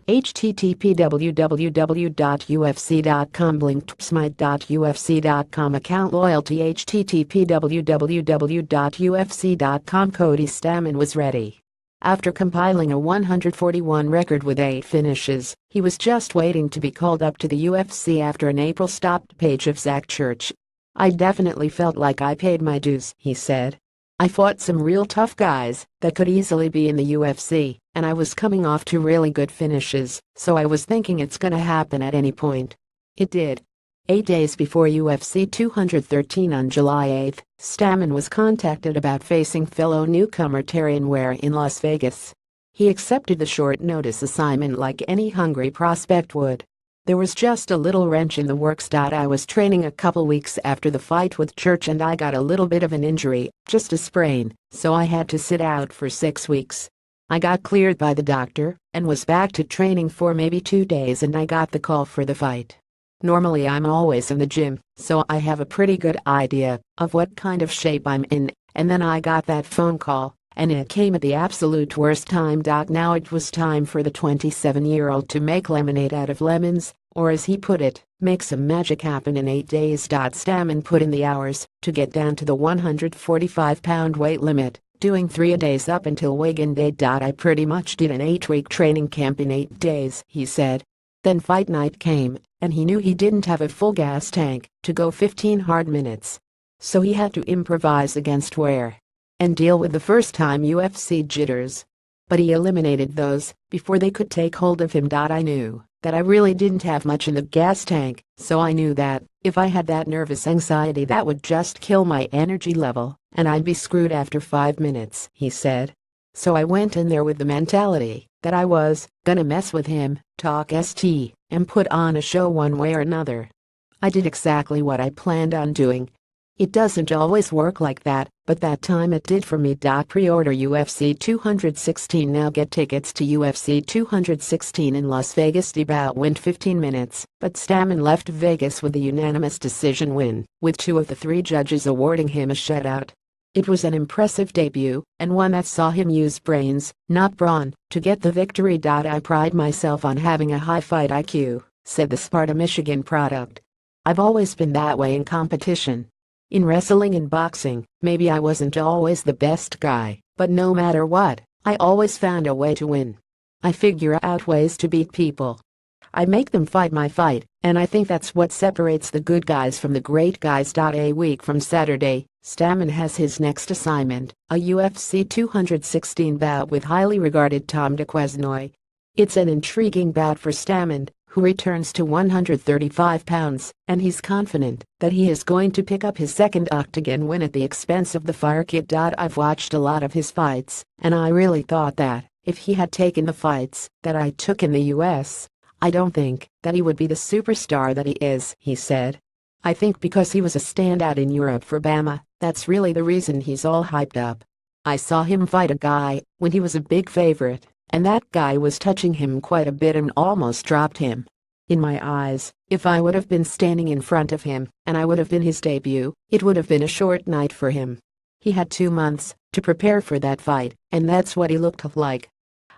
http www.ufc.com link smite.ufc.com account loyalty http www.ufc.com Cody Stamann was ready. After compiling a 141 record with 8 finishes, he was just waiting to be called up to the UFC after an April stopped page of Zach Church. "I definitely felt like I paid my dues," he said. "I fought some real tough guys that could easily be in the UFC, and I was coming off 2 really good finishes, so I was thinking it's gonna happen at any point." It did. 8 days before UFC 213 on July 8, Stamann was contacted about facing fellow newcomer Tyron Ware in Las Vegas. He accepted the short-notice assignment like any hungry prospect would. "There was just a little wrench in the works. I was training a couple weeks after the fight with Church and I got a little bit of an injury, just a sprain, so I had to sit out for 6 weeks. I got cleared by the doctor and was back to training for maybe 2 days and I got the call for the fight. Normally I'm always in the gym, so I have a pretty good idea of what kind of shape I'm in, and then I got that phone call, and it came at the absolute worst time. Now it was time for the 27-year-old to make lemonade out of lemons, or as he put it, make some magic happen in 8 days. Stamann put in the hours to get down to the 145-pound weight limit, doing 3 days up until weigh-in day. "I pretty much did an 8-week training camp in 8 days," he said. Then fight night came, and he knew he didn't have a full gas tank to go 15 hard minutes. So he had to improvise against Ware and deal with the first-time UFC jitters. But he eliminated those before they could take hold of him. "I knew that I really didn't have much in the gas tank, so I knew that if I had that nervous anxiety that would just kill my energy level and I'd be screwed after 5 minutes," he said. "So I went in there with the mentality that I was gonna mess with him, talk ST, and put on a show one way or another. I did exactly what I planned on doing. It doesn't always work like that, but that time it did for me." Pre-order UFC 216 now. Get tickets to UFC 216 in Las Vegas. The bout went 15 minutes, but Stamann left Vegas with a unanimous decision win, with 2 of the 3 judges awarding him a shutout. It was an impressive debut, and one that saw him use brains, not brawn, to get the victory. "I pride myself on having a high fight IQ," said the Sparta, Michigan product. "I've always been that way in competition. In wrestling and boxing, maybe I wasn't always the best guy, but no matter what, I always found a way to win. I figure out ways to beat people. I make them fight my fight, and I think that's what separates the good guys from the great guys." A week from Saturday, Stamann has his next assignment, a UFC 216 bout with highly regarded Tom Duquesnoy. It's an intriguing bout for Stamann, who returns to 135 pounds, and he's confident that he is going to pick up his second octagon win at the expense of the Fire Kid. "I've watched a lot of his fights, and I really thought that if he had taken the fights that I took in the US, I don't think that he would be the superstar that he is," he said. "I think because he was a standout in Europe for Bama, that's really the reason he's all hyped up. I saw him fight a guy when he was a big favorite, and that guy was touching him quite a bit and almost dropped him. In my eyes, if I would have been standing in front of him and I would have been his debut, it would have been a short night for him. He had 2 months to prepare for that fight, and that's what he looked like.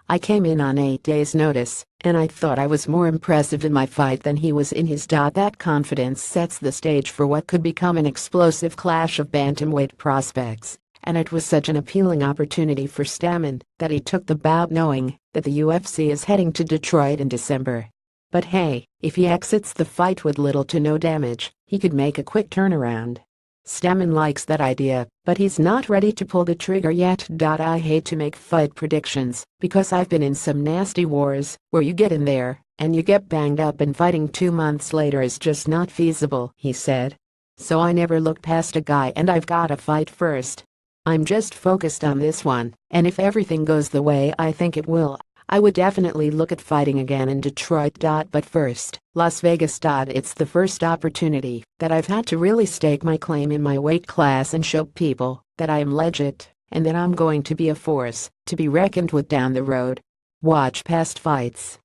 I came in on 8 days' notice, and I thought I was more impressive in my fight than he was in his. That confidence sets the stage for what could become an explosive clash of bantamweight prospects, and it was such an appealing opportunity for Stamann that he took the bout knowing that the UFC is heading to Detroit in December. But hey, if he exits the fight with little to no damage, he could make a quick turnaround. Stamann likes that idea, but he's not ready to pull the trigger yet. "I hate to make fight predictions because I've been in some nasty wars where you get in there and you get banged up and fighting 2 months later is just not feasible," he said. "So I never look past a guy and I've gotta fight first. I'm just focused on this one, and if everything goes the way I think it will, I would definitely look at fighting again in Detroit. But first, Las Vegas. It's the first opportunity that I've had to really stake my claim in my weight class and show people that I am legit and that I'm going to be a force to be reckoned with down the road." Watch past fights